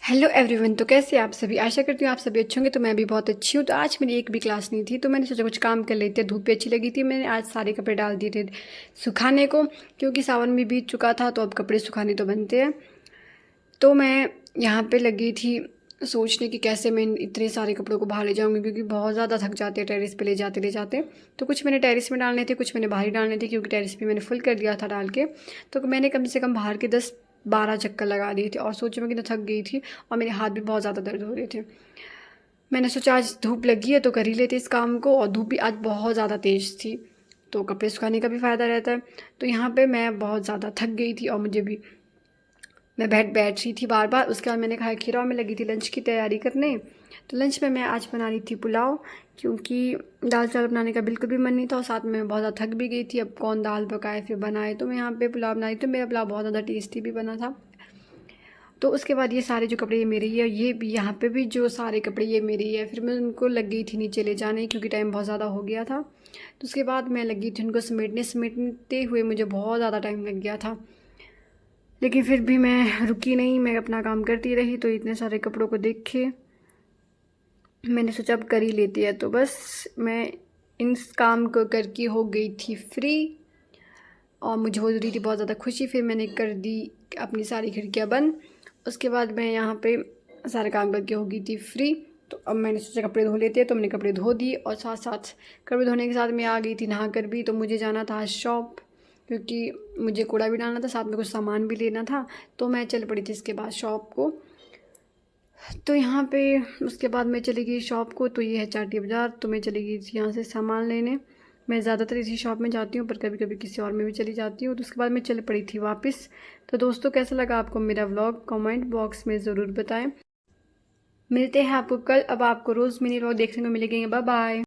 Hello everyone. तो कैसे हैं आप सभी? आशा करती हूँ आप सभी अच्छे होंगे। तो मैं भी बहुत अच्छी हूँ। तो आज मेरी एक भी क्लास नहीं थी, तो मैंने सोचा कुछ काम कर लेते हैं। धूप भी अच्छी लगी थी, मैंने आज सारे कपड़े डाल दिए थे सुखाने को, क्योंकि सावन भी बीत चुका था तो अब कपड़े सुखाने तो बनते हैं। तो मैं यहाँ पे लगी थी सोचने की कैसे मैं इतने सारे कपड़ों को बाहर ले जाऊँगी, क्योंकि बहुत ज़्यादा थक जाते हैं टेरेस पे ले जाते। तो कुछ मैंने टेरेस में डालने थे, कुछ मैंने बाहर ही डालने थे, क्योंकि टेरेस पे मैंने फुल कर दिया था डाल के। तो मैंने कम से कम बाहर के 10-12 चक्कर लगा दिए थे, और सोचो मैं कितना थक गई थी और मेरे हाथ भी बहुत ज़्यादा दर्द हो रहे थे। मैंने सोचा आज धूप लगी है तो कर ही लेते इस काम को, और धूप भी आज बहुत ज़्यादा तेज़ थी, तो कपड़े सुखाने का भी फ़ायदा रहता है। तो यहाँ पे मैं बहुत ज़्यादा थक गई थी और मुझे भी, मैं बैठ रही थी बार बार। उसके बाद मैंने खाया खीरा और मैं लगी थी लंच की तैयारी करने। तो लंच में मैं आज बना रही थी पुलाव, क्योंकि दाल चावल बनाने का बिल्कुल भी मन नहीं था और साथ में मैं बहुत ज़्यादा थक भी गई थी। अब कौन दाल पकाए फिर बनाए, तो मैं यहाँ पे पुलाव बना रही थी। मेरा पुलाव बहुत ज़्यादा टेस्टी भी बना था। तो उसके बाद ये सारे जो कपड़े ये मेरे ही है, ये भी यहाँ पे भी जो सारे कपड़े ये मेरे ही है। फिर मैं उनको लग गई थी नीचे ले जाने, क्योंकि टाइम बहुत ज़्यादा हो गया था। तो उसके बाद मैं लगी थी उनको समेटते हुए मुझे बहुत ज़्यादा टाइम लग गया था, लेकिन फिर भी मैं रुकी नहीं, मैं अपना काम करती रही। तो इतने सारे कपड़ों को देख के मैंने सोचा अब कर ही लेती है। तो बस मैं इन काम को करके हो गई थी फ्री, और मुझे हो रही थी बहुत ज़्यादा खुशी। फिर मैंने कर दी अपनी सारी खिड़कियाँ बंद। उसके बाद मैं यहाँ पे सारा काम करके हो गई थी फ्री। तो अब मैंने सोचा कपड़े धो लेते हैं, तो मैंने कपड़े धो दिए, और साथ साथ कपड़े धोने के साथ मैं आ गई थी नहा कर भी। तो मुझे जाना था शॉप, क्योंकि मुझे कूड़ा भी डालना था, साथ में कुछ सामान भी लेना था। तो मैं चल पड़ी थी इसके बाद शॉप को। तो यहाँ पे उसके बाद मैं चली गई शॉप को, तो ये है चाटी बाज़ार। तो मैं चली गई थी यहाँ से सामान लेने। मैं ज़्यादातर इसी शॉप में जाती हूँ, पर कभी कभी किसी और में भी चली जाती हूँ। तो उसके बाद मैं चल पड़ी थी वापस। तो दोस्तों, कैसा लगा आपको मेरा व्लॉग? कमेंट बॉक्स में ज़रूर बताएं। मिलते हैं आपको कल। अब आपको रोज़ मिनी व्लॉग देखने को मिलेंगे। Bye bye.